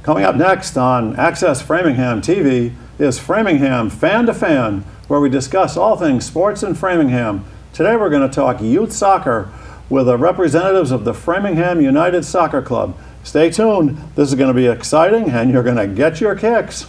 Coming up next on Access Framingham TV is Framingham Fan to Fan, where we discuss all things sports in Framingham. Today we're going to talk youth soccer with the representatives of the Framingham United Soccer Club. Stay tuned. This is going to be exciting and you're going to get your kicks.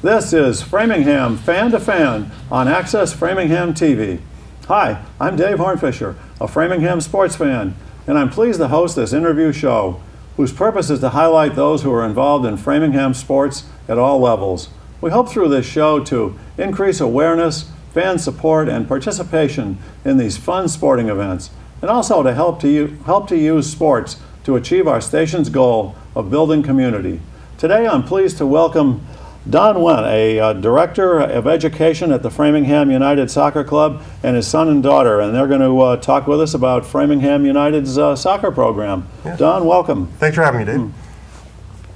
This is Framingham Fan to Fan on Access Framingham TV. Hi, I'm Dave Hornfisher, a Framingham sports fan, and I'm pleased to host this interview show, whose purpose is to highlight those who are involved in Framingham sports at all levels. We hope through this show to increase awareness, fan support, and participation in these fun sporting events, and also to help to use sports to achieve our station's goal of building community. Today I'm pleased to welcome Don Wendt, a director of education at the Framingham United Soccer Club, and his son and daughter, and they're going to talk with us about Framingham United's soccer program. Yes. Don, welcome. Thanks for having me, Dave.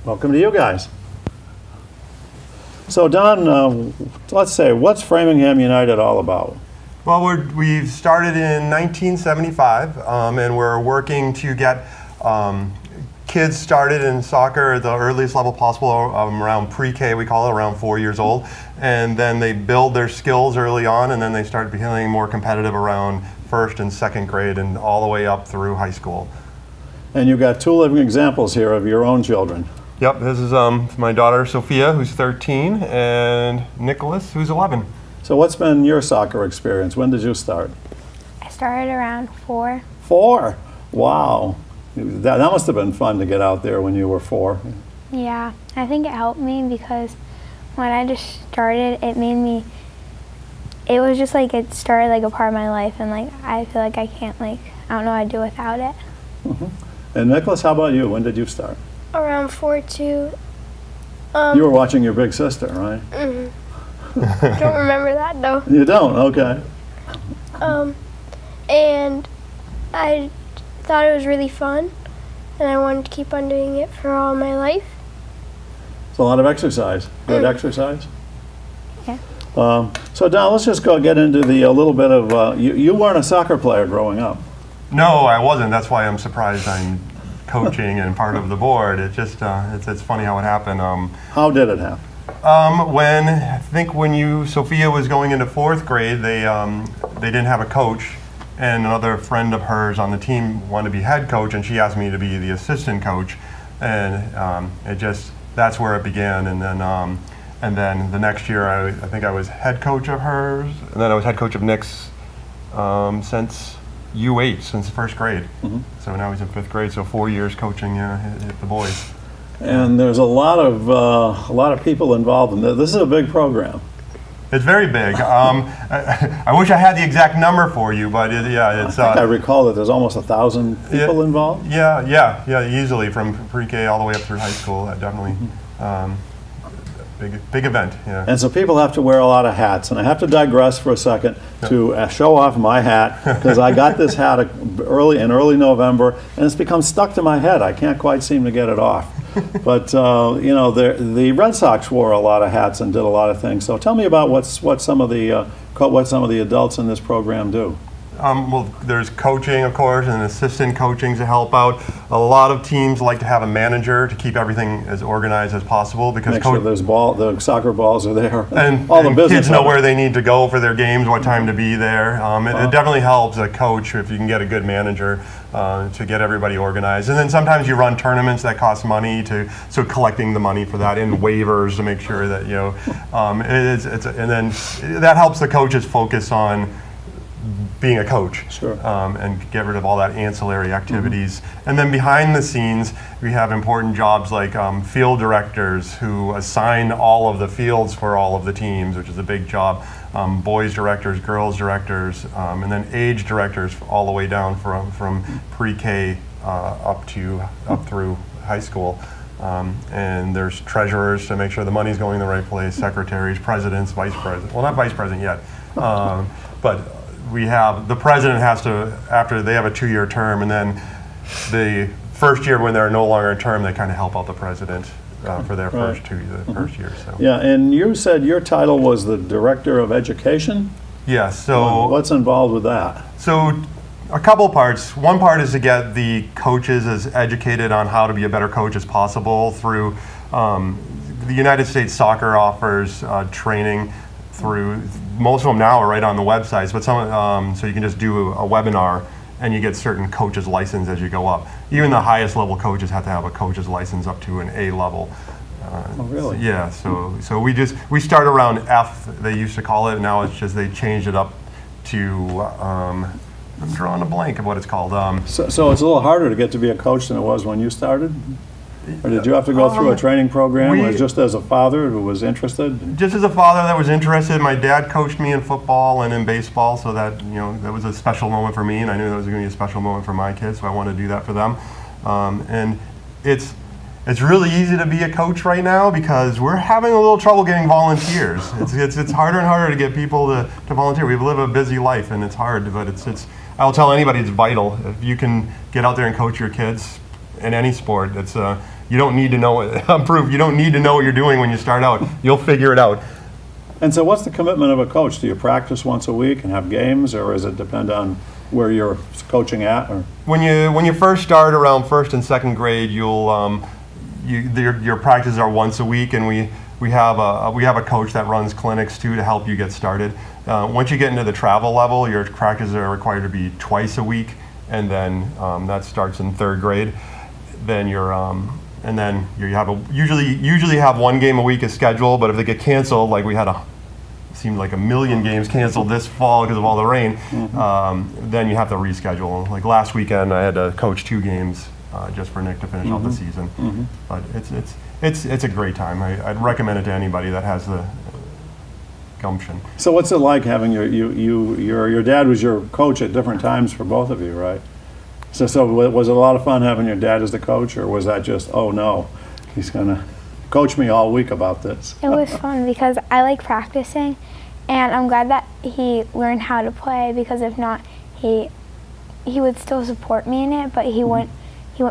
Welcome to you guys. So Don, let's say, what's Framingham United all about? Well, we've started in 1975, and we're working to get kids started in soccer at the earliest level possible, around pre-K, we call it, around 4 years old. And then they build their skills early on, and then they start becoming more competitive around first and second grade and all the way up through high school. And you've got two living examples here of your own children. Yep, this is my daughter Sophia, who's 13, and Nicholas, who's 11. So what's been your soccer experience? When did you start? I started around 4. 4? Wow. That must have been fun to get out there when you were 4. Yeah, I think it helped me because when I just started, it was just like it started like a part of my life, and like I feel like I don't know what I'd do without it. Mm-hmm. And Nicholas, how about you? When did you start? Around 4 too. You were watching your big sister, right? Mm-hmm. Don't remember that though. You don't? Okay. And I thought it was really fun, and I wanted to keep on doing it for all my life. It's a lot of exercise. Good exercise? Yeah. So Don, let's just go get into a little bit of, you weren't a soccer player growing up. No, I wasn't. That's why I'm surprised I'm coaching and part of the board. It just, it's funny how it happened. How did it happen? When Sophia was going into 4th grade, they didn't have a coach. And another friend of hers on the team wanted to be head coach, and she asked me to be the assistant coach, and that's where it began. And then the next year, I think I was head coach of hers, and then I was head coach of Nick's since U8, since 1st grade. Mm-hmm. So now he's in 5th grade, so 4 years coaching the boys. And there's a lot of people involved in this. This is a big program. It's very big. I wish I had the exact number for you, but it's. I recall that there's almost 1,000 people involved. Yeah, easily from pre-K all the way up through high school. Definitely, big event. Yeah. And so people have to wear a lot of hats, and I have to digress for a second to show off my hat, because I got this hat in early November, and it's become stuck to my head. I can't quite seem to get it off. But the Red Sox wore a lot of hats and did a lot of things. So tell me about what some of the adults in this program do. Well, there's coaching, of course, and assistant coaching to help out. A lot of teams like to have a manager to keep everything as organized as possible, because make sure the soccer balls are there, and all the business. Kids know where they need to go for their games, what time to be there. It definitely helps a coach if you can get a good manager to get everybody organized. And then sometimes you run tournaments that cost money, so collecting the money for that, and waivers to make sure that and then that helps the coaches focus on being a coach. Sure. And get rid of all that ancillary activities. Mm-hmm. And then behind the scenes, we have important jobs like field directors who assign all of the fields for all of the teams, which is a big job. Boys directors, girls directors, and then age directors all the way down from pre-K up through high school. And there's treasurers to make sure the money's going the right place, secretaries, presidents, vice president. Well, not vice president yet, but we have, the president has to, after they have a 2-year term, and then the first year when they're no longer in term, they kind of help out the president for their Right. first year. So Yeah, and you said your title was the Director of Education? yeah, so What's involved with that? So a couple parts. One part is to get the coaches as educated on how to be a better coach as possible through the United States Soccer offers training through, most of them now are right on the websites, but some, so you can just do a webinar and you get certain coaches license as you go up. Even the highest level coaches have to have a coach's license up to an A level. Oh, really? Yeah, so we start around F, they used to call it, now it's just, they changed it up to, I'm drawing a blank of what it's called. So it's a little harder to get to be a coach than it was when you started? Or did you have to go through a training program, or just as a father who was interested? Just as a father that was interested, my dad coached me in football and in baseball, so that, you know, that was a special moment for me, and I knew that was going to be a special moment for my kids, so I wanted to do that for them. And it's really easy to be a coach right now because we're having a little trouble getting volunteers. It's harder and harder to get people to volunteer. We live a busy life, and it's hard, but I'll tell anybody it's vital. If you can get out there and coach your kids in any sport, you don't need to know it. You don't need to know what you're doing when you start out. You'll figure it out. And so what's the commitment of a coach? Do you practice once a week and have games, or does it depend on where you're coaching at? Or? When you first start around first and second grade, your practices are once a week, and we have a coach that runs clinics too to help you get started. Once you get into the travel level, your practices are required to be twice a week, and then that starts in third grade. Then you usually have one game a week as scheduled, but if they get canceled, like we had seemed like a million games canceled this fall because of all the rain, then you have to reschedule. Like last weekend, I had to coach 2 games just for Nick to finish off the season. But it's a great time. I'd recommend it to anybody that has the gumption. So what's it like having your dad was your coach at different times for both of you, right? So was it a lot of fun having your dad as the coach, or was that just, oh no, he's going to coach me all week about this? It was fun because I like practicing, and I'm glad that he learned how to play, because if not, he would still support me in it, but he wouldn't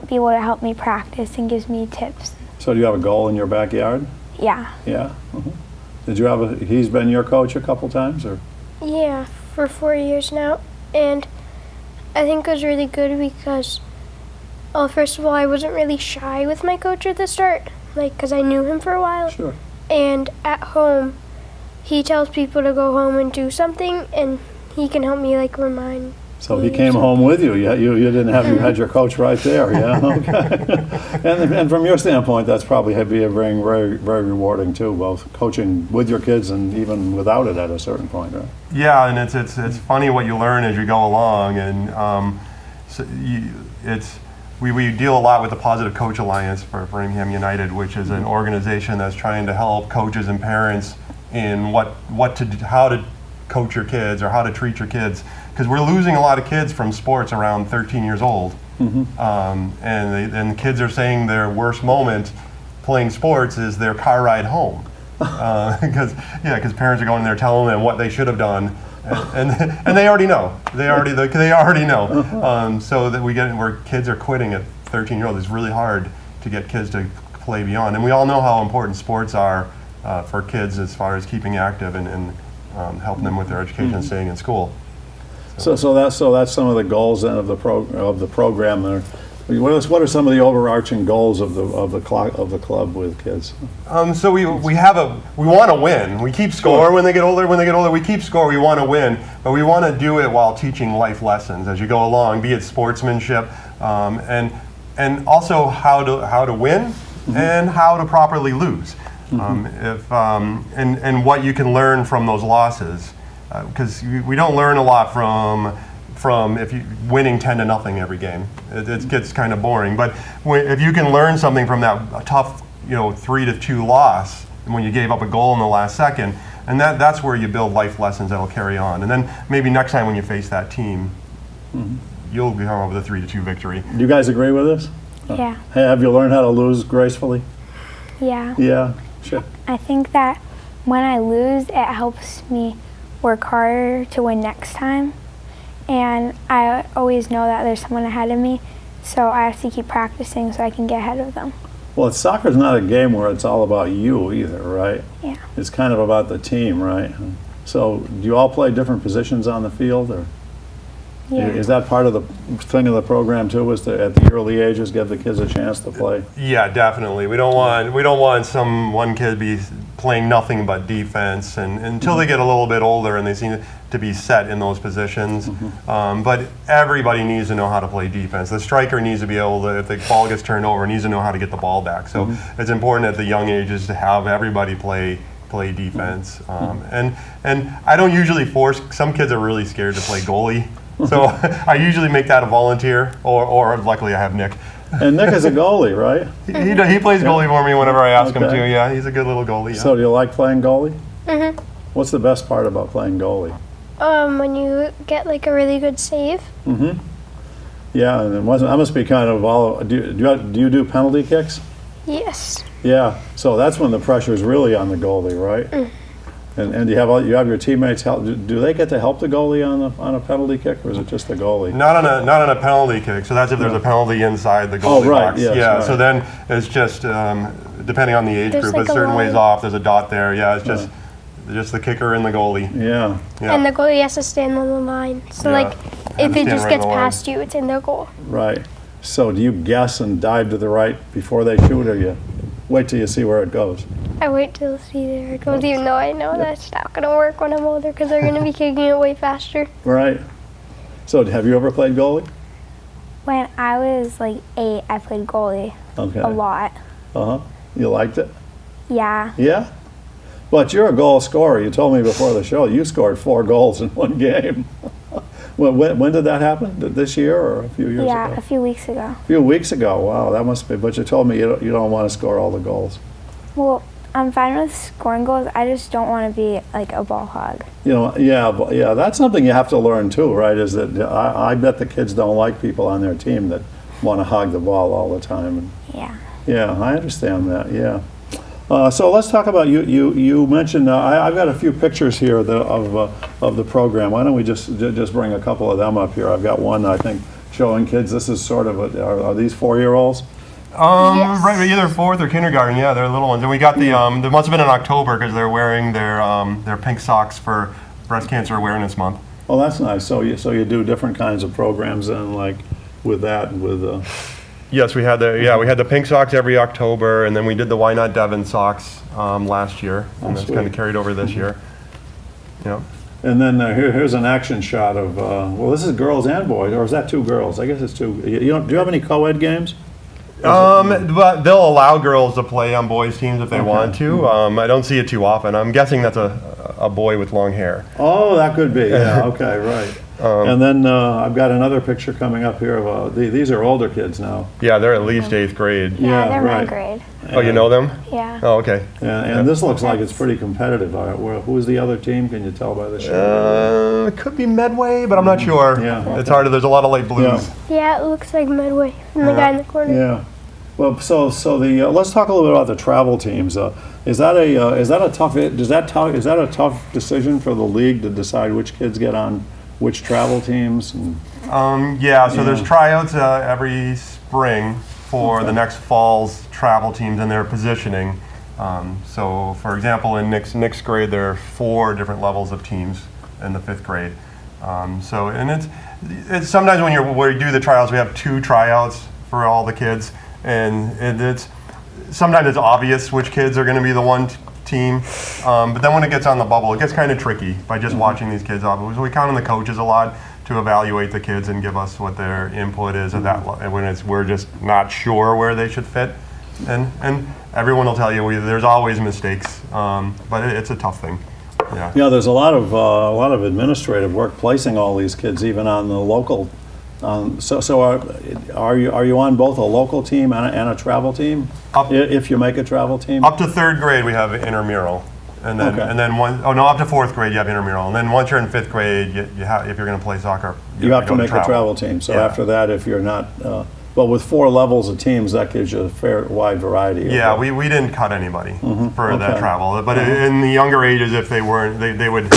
be able to help me practice and gives me tips. So do you have a goal in your backyard? Yeah. Yeah. Did you have he's been your coach a couple times, or? Yeah, for 4 years now, and I think it was really good because, first of all, I wasn't really shy with my coach at the start, because I knew him for a while. Sure. And at home, he tells people to go home and do something, and he can help me remind. So he came home with you. You didn't have you had your coach right there. Yeah. Okay. and from your standpoint, that's probably being very, very, very rewarding too, both coaching with your kids and even without it at a certain point, right? Yeah, and it's funny what you learn as you go along, and we deal a lot with the Positive Coach Alliance for Framingham United, which is an organization that's trying to help coaches and parents in how to coach your kids or how to treat your kids, because we're losing a lot of kids from sports around 13 years old, and kids are saying their worst moment playing sports is their car ride home. Because parents are going there telling them what they should have done, and they already know. They already know. So that where kids are quitting at 13-year-olds. It's really hard to get kids to play beyond. And we all know how important sports are for kids as far as keeping active and helping them with their education and staying in school. So that's some of the goals then of the program there. What are some of the overarching goals of the club with kids? So we want to win. We keep score when they get older. We keep score. We want to win, but we want to do it while teaching life lessons as you go along. Be it sportsmanship, and also how to win and how to properly lose. And what you can learn from those losses, because we don't learn a lot from if you winning 10-0 every game. It gets kind of boring. But if you can learn something from that tough, 3-2 loss when you gave up a goal in the last second, and that's where you build life lessons that'll carry on. And then maybe next time when you face that team, you'll come up with a 3-2 victory. Do you guys agree with this? Yeah. Have you learned how to lose gracefully? Yeah. Yeah. Sure. I think that when I lose, it helps me work harder to win next time. And I always know that there's someone ahead of me, so I have to keep practicing so I can get ahead of them. Well, soccer's not a game where it's all about you either, right? Yeah. It's kind of about the team, right? So do you all play different positions on the field, or Yeah. is that part of the thing of the program too? Is to at the early ages give the kids a chance to play? Yeah, definitely. We don't want one kid be playing nothing but defense, and until they get a little bit older and they seem to be set in those positions. But everybody needs to know how to play defense. The striker needs to be able to, if the ball gets turned over, needs to know how to get the ball back. So it's important at the young ages to have everybody play defense. And I don't usually force. Some kids are really scared to play goalie. So I usually make that a volunteer, or luckily I have Nick. And Nick is a goalie, right? He plays goalie for me whenever I ask him Okay. to. Yeah, he's a good little goalie. Yeah. So do you like playing goalie? Mhm. What's the best part about playing goalie? When you get like a really good save. Yeah, and I must be kind of all. Do you do penalty kicks? Yes. Yeah. So that's when the pressure is really on the goalie, right? And you have your teammates help. Do they get to help the goalie on a penalty kick, or is it just the goalie? Not on a penalty kick. So that's if there's a penalty inside the goalie right, box. yes, yeah. right. So then it's just depending on the age There's group, like but a certain ways line. off. There's a dot there. Yeah. It's just the kicker and the goalie. Yeah. Yeah. And the goalie has to stand on the line. So Yeah. like if Stand it just right gets on the line. past you, it's in their goal. Right. So do you guess and dive to the right before they shoot, or you wait till you see where it goes? I wait till see there it goes, even though I know that's not gonna work when I'm older because they're gonna be kicking it way faster. Right. So have you ever played goalie? When I was like 8, I played goalie Okay. a lot. You liked it? Yeah. Yeah. But you're a goal scorer. You told me before the show you scored 4 goals in one game. When did that happen? This year or a few years Yeah, ago? a few weeks ago. A few weeks ago. Wow, that must be. But you told me you don't want to score all the goals. Well, I'm fine with scoring goals. I just don't want to be like a ball hog. You know, yeah, that's something you have to learn too, right? Is that I bet the kids don't like people on their team that want to hog the ball all the time. And Yeah. yeah, I understand that. Yeah. So let's talk about you. You mentioned I've got a few pictures here of the program. Why don't we just bring a couple of them up here? I've got one I think showing kids. This is sort of are these 4-year-olds? Yes. Right, either 4th or kindergarten. Yeah, they're little ones. And we got the. They must have been in October because they're wearing their pink socks for Breast Cancer Awareness Month. Oh, that's nice. So you do different kinds of programs then, like with that and with. Yes, we had the pink socks every October, and then we did the Why Not Devon socks last year, and that's sweet. kind of carried over this year. Yeah. And then here's an action shot of well, this is girls and boys, or is that 2 girls? I guess it's 2. Do you have any co-ed games? But they'll allow girls to play on boys' teams if they want to. I don't see it too often. I'm guessing that's a boy with long hair. Oh, that could be. Yeah. Okay. Right. And then I've got another picture coming up here of these are older kids now. Yeah, they're at least 8th grade. Yeah, Yeah, they're right. my grade. Oh, you know them? Yeah. Oh, okay. And this looks like it's pretty competitive. Who's the other team? Can you tell by the shirt? It could be Medway, but I'm not sure. Yeah. It's hard. There's a lot of light blues. Yeah, it looks like Medway and the guy in the corner. Yeah. Well, so the let's talk a little bit about the travel teams. Is that a tough decision for the league to decide which kids get on which travel teams? And, So there's tryouts every spring for the next fall's travel teams and their positioning. So, for example, in Nick's grade, there are 4 different levels of teams in the 5th grade. And it's sometimes when you do the tryouts, we have 2 tryouts for all the kids, and it's sometimes it's obvious which kids are going to be the one team, but then when it gets on the bubble, it gets kind of tricky by just watching these kids off. So we count on the coaches a lot to evaluate the kids and give us what their input is at that and when we're just not sure where they should fit, and everyone will tell you there's always mistakes, but it's a tough thing. Yeah. yeah, there's a lot of administrative work placing all these kids even on the local. So are you on both a local team and a travel team? If you make a travel team? Up to 3rd grade, we have intramural, and then Okay. and then up to 4th grade you have intramural, and then once you're in 5th grade, you have, if you're going to play soccer, You have to go make a travel team. So Yeah. after that, if you're not, well, with 4 levels of teams, that gives you a fair wide variety. Yeah, we didn't cut anybody for that Okay. travel, but in the younger ages, if they weren't, they would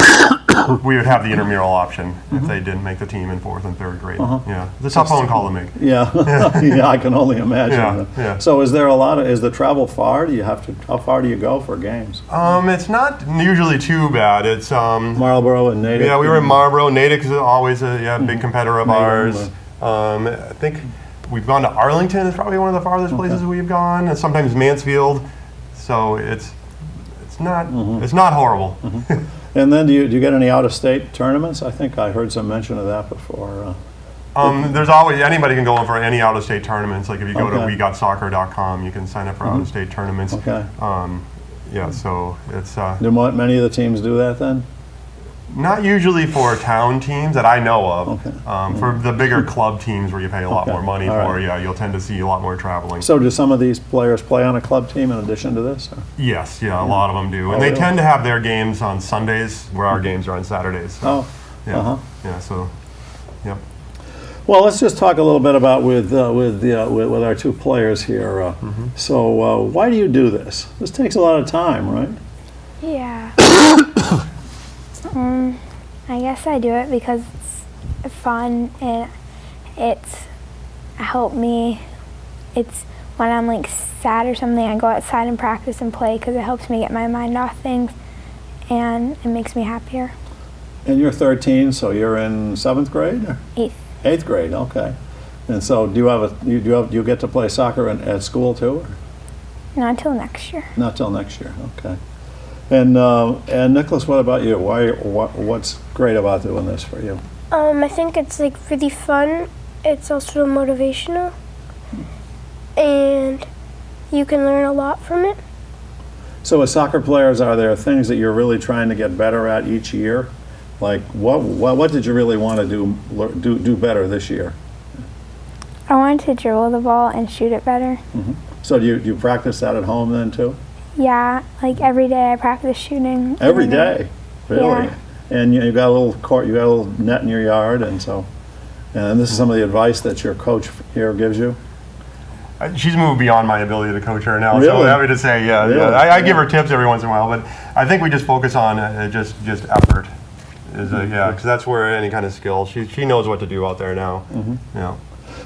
we would have the intramural option if they didn't make the team in 4th and 3rd grade. Yeah, it's a tough phone call to make. Yeah, yeah, I can only imagine. Yeah. So is there is the travel far? How far do you go for games? It's not usually too bad. It's Marlboro and Natick? Yeah, we were in Marlboro. Natick is always a big competitor of ours. I think we've gone to Arlington. Is probably one of the farthest places we've gone. And sometimes Mansfield. So it's not horrible. And then do you get any out-of-state tournaments? I think I heard some mention of that before. There's always, anybody can go in for any out-of-state tournaments. Like if you go to Okay. wegotsoccer.com, you can sign up for out-of-state tournaments. Okay. Yeah, so it's Do many of the teams do that then? not usually for town teams that I know of. Okay. For the bigger club teams where you pay a lot Okay. more money All for, right. yeah, you'll tend to see a lot more traveling. So do some of these players play on a club team in addition to this? Or? Yes, yeah, a lot of them do. Oh, And they really? tend to have their games on Sundays where our games are on Saturdays. So, Oh, yeah. Yeah, so, yep. well, let's just talk a little bit about with our two players here. So why do you do this? This takes a lot of time, right? Yeah. I guess I do it because it's fun and it's helped me. It's when I'm like sad or something, I go outside and practice and play because it helps me get my mind off things and it makes me happier. And you're 13, so you're in 7th grade? Or? 8th. 8th grade, okay. And so do you get to play soccer at school too? Or? Not until next year. Not till next year, okay. And Nicholas, what about you? What's great about doing this for you? I think it's like really fun. It's also motivational, and you can learn a lot from it. So as soccer players, are there things that you're really trying to get better at each year? Like what did you really want to do better this year? I wanted to dribble the ball and shoot it better. So do you practice that at home then too? Yeah, like every day I practice shooting. Every day, really? Yeah. And you got a little court, you got a little net in your yard, and this is some of the advice that your coach here gives you. She's moved beyond my ability to coach her now, so Really? I'm happy to say, yeah. Really? I give her tips every once in a while, but I think we just focus on just effort. Yeah, because that's where any kind of skill, she knows what to do out there now. Yeah.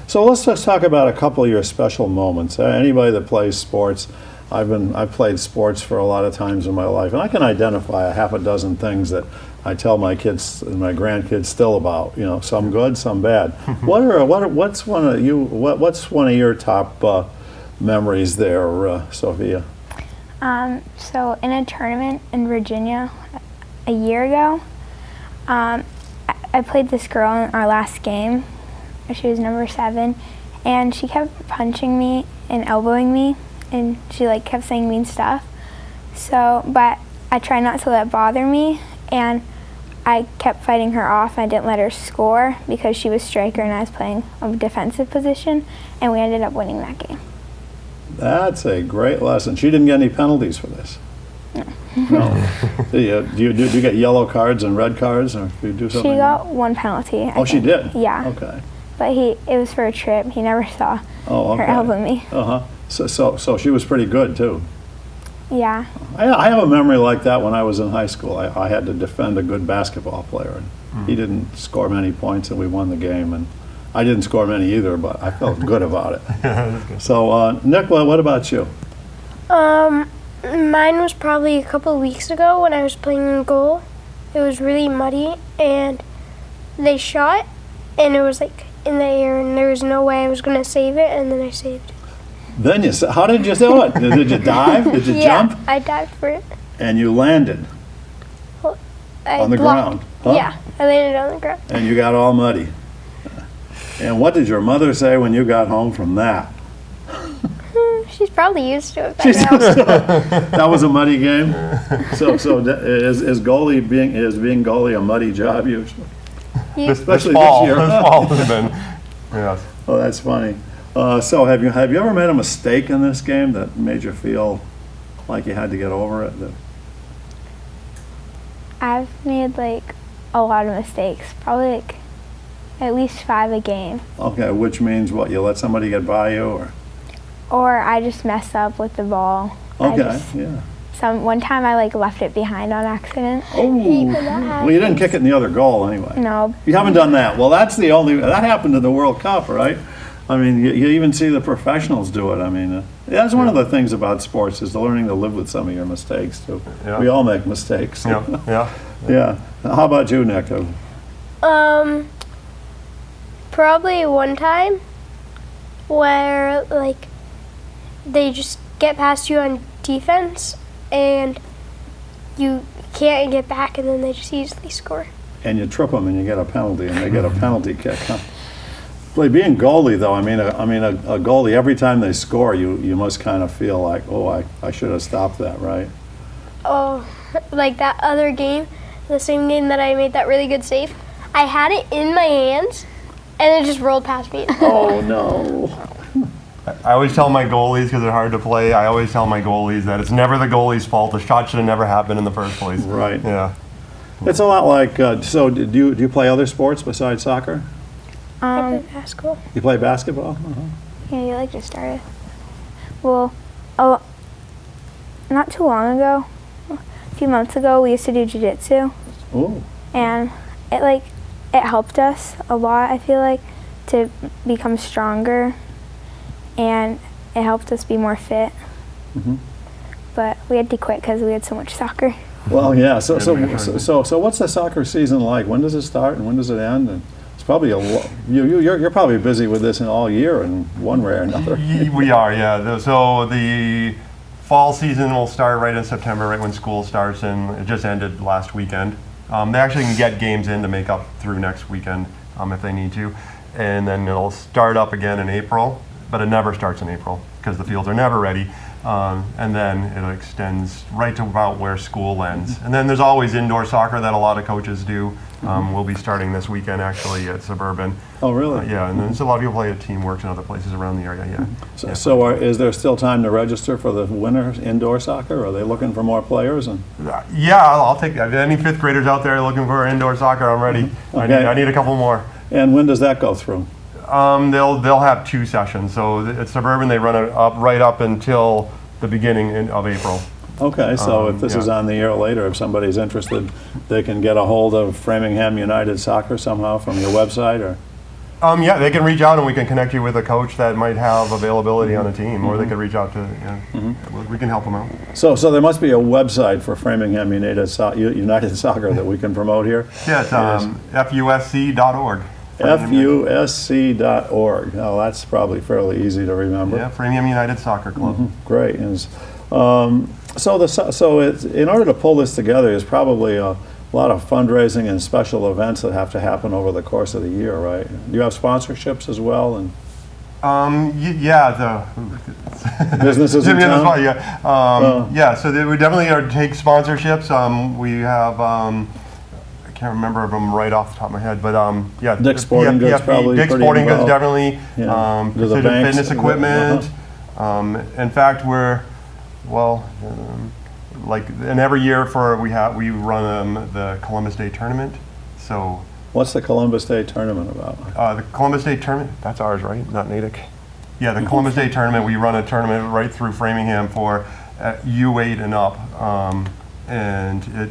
So let's just talk about a couple of your special moments. Anybody that plays sports, I've played sports for a lot of times in my life, and I can identify a half a dozen things that I tell my kids and my grandkids still about. You know, some good, some bad. What's one of your top memories there, Sophia? So in a tournament in Virginia a year ago, I played this girl in our last game. She was number 7, and she kept punching me and elbowing me, and she like kept saying mean stuff. So, but I tried not to let it bother me, and I kept fighting her off. I didn't let her score because she was striker and I was playing a defensive position, and we ended up winning that game. That's a great lesson. She didn't get any penalties for this. No. Do you get yellow cards and red cards, or do you do something? She got one penalty. Oh, she did? Yeah. Okay. But it was for a trip. He never saw Oh, okay. her elbow me. So she was pretty good too. Yeah. I have a memory like that when I was in high school. I had to defend a good basketball player, and he didn't score many points, and we won the game. And I didn't score many either, but I felt good about it. So, Nick, what about you? Mine was probably a couple of weeks ago when I was playing in goal. It was really muddy, and they shot, and it was like in the air, and there was no way I was going to save it, and then I saved it. Then how did you do it? Did you dive? Did you Yeah, jump? I dived for it. And you landed I on the blocked. ground? Huh? Yeah, I landed on the ground. And you got all muddy. And what did your mother say when you got home from that? She's probably used to it by now. That was a muddy game. So is being goalie a muddy job usually? Especially this year. This fall has been, yes. Oh, that's funny. So have you ever made a mistake in this game that made you feel like you had to get over it? I've made like a lot of mistakes. Probably like at least 5 a game. Okay, which means what? You let somebody get by you, or? Or I just mess up with the ball. Okay, yeah. one time I like left it behind on accident. Oh, well, you didn't kick it in the other goal anyway. No. You haven't done that. Well, that happened in the World Cup, right? I mean, you even see the professionals do it. I mean, that's one of the things about sports is learning to live with some of your mistakes too. Yeah. We all make mistakes. Yeah, yeah. Yeah. How about you, Nick? Probably one time where like they just get past you on defense and you can't get back, and then they just easily score. And you trip them and you get a penalty, and they get a penalty kick. Huh? Like being goalie, though, a goalie, every time they score, you must kind of feel like, oh, I should have stopped that, right? Oh, like that other game, the same game that I made that really good save. I had it in my hands, and it just rolled past me. Oh, no. I always tell my goalies, because they're hard to play, I always tell my goalies that it's never the goalie's fault. The shot should have never happened in the first place. Right. Yeah. It's a lot like, so do you play other sports besides soccer? I play basketball. You play basketball? Uh-huh. Yeah, you like just started. Well, not too long ago, a few months ago, we used to do jiu-jitsu, Oh, and it helped us a lot, I feel like, to become stronger, and it helped us be more fit. Mhm. But we had to quit because we had so much soccer. well, yeah. So what's the soccer season like? When does it start and when does it end? And it's probably you're probably busy with this all year in one way or another. We are, yeah. So the fall season will start right in September, right when school starts, and it just ended last weekend. They actually can get games in to make up through next weekend if they need to. And then it'll start up again in April, but it never starts in April because the fields are never ready. And then it extends right to about where school ends. And then there's always indoor soccer that a lot of coaches do. We'll be starting this weekend actually at Suburban. Oh, really? Yeah, and then there's a lot of people play at Teamworks and other places around the area, yeah. Is there still time to register for the winter indoor soccer? Are they looking for more players? And Yeah, I'll take any fifth graders out there looking for indoor soccer, I'm ready. Okay. I need a couple more. when does that go through? They'll have 2 sessions. So at Suburban, they run it right up until the beginning of April. Okay, so if this yeah. is on the air later, if somebody's interested, they can get a hold of Framingham United Soccer somehow from your website, or? Yeah, they can reach out and we can connect you with a coach that might have availability on a team, or they can reach out to, we can help them out. So there must be a website for Framingham United Soccer that we can promote here? Yeah, it's FUSC.org. FUSC.org. Oh, that's probably fairly easy to remember. Yeah, Framingham United Soccer Club. Great. So in order to pull this together, there's probably a lot of fundraising and special events that have to happen over the course of the year, right? Do you have sponsorships as well? And Yeah, businesses in town? Yeah, so we definitely take sponsorships. We have, I can't remember them right off the top of my head, but yeah. Dick's Sporting Goods probably Dick's pretty Sporting Goods involved. definitely. Yeah. Do the Precision banks- Fitness Equipment. In fact, and every year we run the Columbus Day tournament. So What's the Columbus Day tournament about? the Columbus Day tournament, that's ours, right? Not Natick. Yeah, the Columbus Day tournament, we run a tournament right through Framingham for U8 and up. And it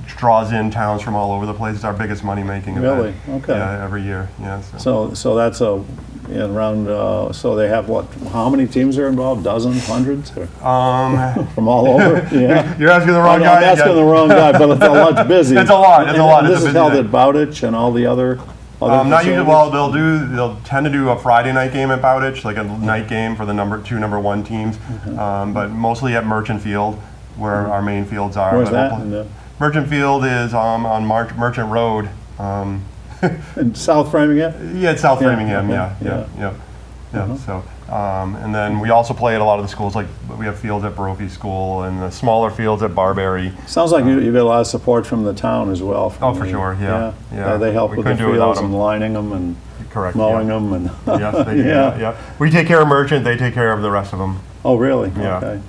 draws in towns from all over the place. It's our biggest money-making event. Really? Okay. Yeah, every year. Yeah. So that's around. So they have what? How many teams are involved? Dozens, hundreds, or from all over? Yeah. You're asking the wrong guy. I'm asking the wrong guy, but it's a lot busy. It's a lot. It's a lot. And It's this a is busy held day. at Bowditch and all the other. Not usually. facilities? Well, they'll tend to do a Friday night game at Bowditch, like a night game for the number 1 teams, but mostly at Merchant Field, where our main fields are. Where's But that? Merchant Field is on Merchant Road. In South Framingham? Yeah, it's South Framingham. okay, Yeah. So, and then we also play at a lot of the schools. Like we have fields at Brophy School and the smaller fields at Barberry. Sounds like you get a lot of support from the town as well. Oh, for sure, yeah. They help We with the couldn't do it without fields and them. lining them and Correct. mowing yeah. them and. Yes, they do. Yeah. We take care of Merchant. They take care of the rest of them. Oh, really? Yeah. Okay.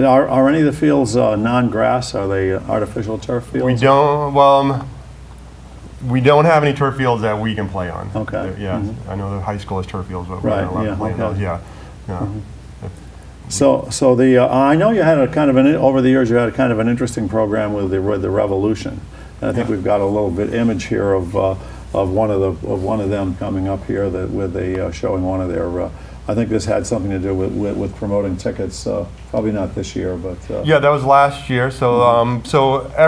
Are any of the fields non-grass? Are they artificial turf fields? We don't. Well, we don't have any turf fields that we can play on. Okay. Yeah. I know the high school has turf fields, but we're Right, not allowed yeah, to play on okay. those. Yeah. So the I know you had a kind of over the years you had a kind of an interesting program with the Revolution, and I think we've got a little bit image here of one of them coming up here showing one of their. I think this had something to do with promoting tickets. Probably not this year, but Yeah, that was last year. So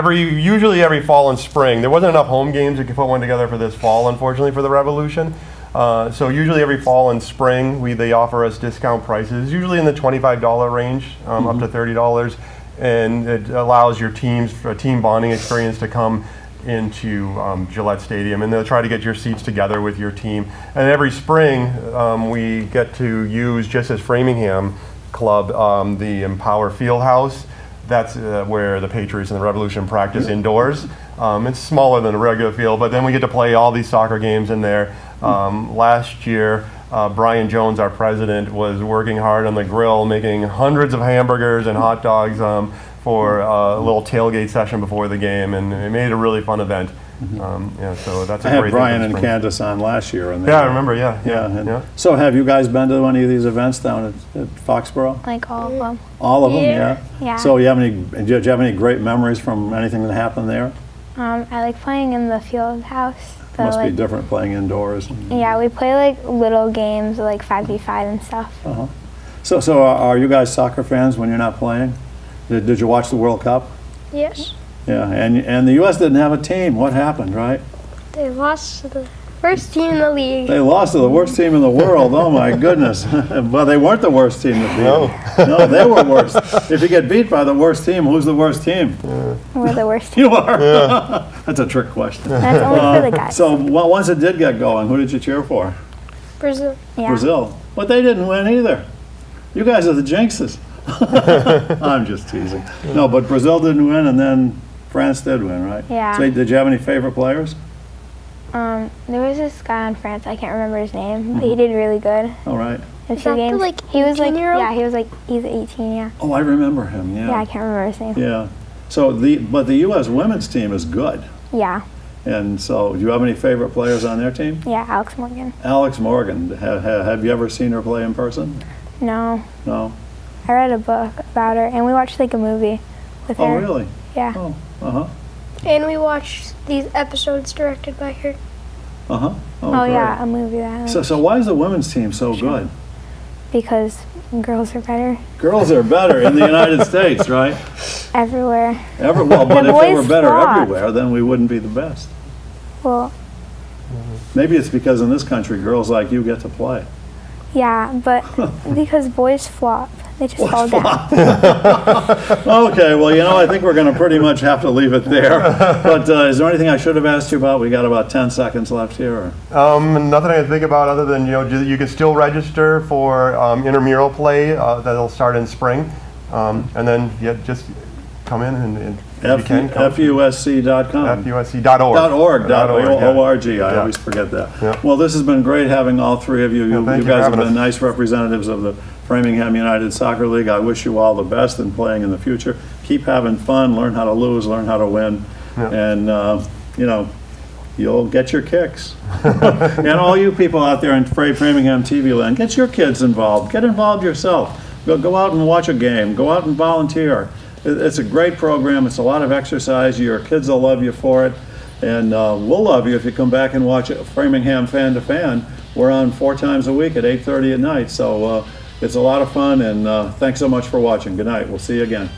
usually every fall and spring, there wasn't enough home games to put one together for this fall, unfortunately, for the Revolution. So usually every fall and spring, they offer us discount prices, usually in the $25 range, up to $30, and it allows your teams a team bonding experience to come into Gillette Stadium, and they'll try to get your seats together with your team. And every spring, we get to use, just as Framingham Club, the Empower Fieldhouse. That's where the Patriots and the Revolution practice indoors. It's smaller than a regular field, but then we get to play all these soccer games in there. Last year, Brian Jones, our president, was working hard on the grill, making hundreds of hamburgers and hot dogs for a little tailgate session before the game, and it made it a really fun event. So that's a I had great Brian thing and for spring. Candace on last year. And Yeah, I remember. Yeah. And so have you guys been to any of these events down at Foxborough? Like all of them. All of them, Yeah. Yeah. So did you have any great memories from anything that happened there? I like playing in the field house. So Must be like, different playing indoors. yeah, we play like little games, like 5v5 and stuff. So are you guys soccer fans when you're not playing? Did you watch the World Cup? Yes. Yeah, and the U.S. didn't have a team. What happened, right? They lost to the first team in the league. They lost to the worst team in the world. Oh my goodness! Well, they weren't the worst team to beat. No, they were worse. If you get beat by the worst team, who's the worst team? We're the worst team. You are. That's a trick question. That's only for the guys. So once it did get going, who did you cheer for? Brazil. Yeah. Brazil. But they didn't win either. You guys are the jinxes. I'm just teasing. No, but Brazil didn't win, and then France did win, right? Yeah. So did you have any favorite players? There was this guy in France, I can't remember his name, but he did really good All right. in Is two that the, games. like, He was like, 18-year-old? he's 18, yeah. Oh, I remember him. Yeah, I can't remember his name. Yeah. So but the U.S. women's team is good, Uh-huh. Yeah, and so do you have any favorite players on their team? yeah, Alex Morgan. Alex Morgan. Have you ever seen her play in person? No, No. I read a book about her, and we watched like a movie with her. Oh, really? Yeah. Oh, uh-huh. And we watched these episodes directed by her. Uh-huh. Oh, great. yeah, a movie that I like. So why is the women's team so good? Because girls are better Girls are better in the United States, right? everywhere. Well, but The if they were boys better flop. everywhere, then we wouldn't be the best. Well, Maybe it's because in this country, girls like you get to play. yeah, but because boys flop. They just fall down. Okay, well, I think we're going to pretty much have to leave it there. But is there anything I should have asked you about? We got about 10 seconds left here. Nothing I can think about other than you can still register for intramural play that'll start in spring, and then just come in and if you can come. FUSC.com. FUSC.org. .org. I Yeah. always forget that. Yeah. Well, this has been great having all three of you. Yeah, thank You you for guys have having been us. nice representatives of the Framingham United Soccer League. I wish you all the best in playing in the future. Keep having fun, learn how to lose, learn how to win, Yeah. and, you'll get your kicks. And all you people out there in Framingham TV land, get your kids involved. Get involved yourself. Go out and watch a game. Go out and volunteer. It's a great program. It's a lot of exercise. Your kids will love you for it. And we'll love you if you come back and watch Framingham Fan to Fan. We're on 4 times a week at 8:30 at night. So it's a lot of fun. And thanks so much for watching. Good night. We'll see you again.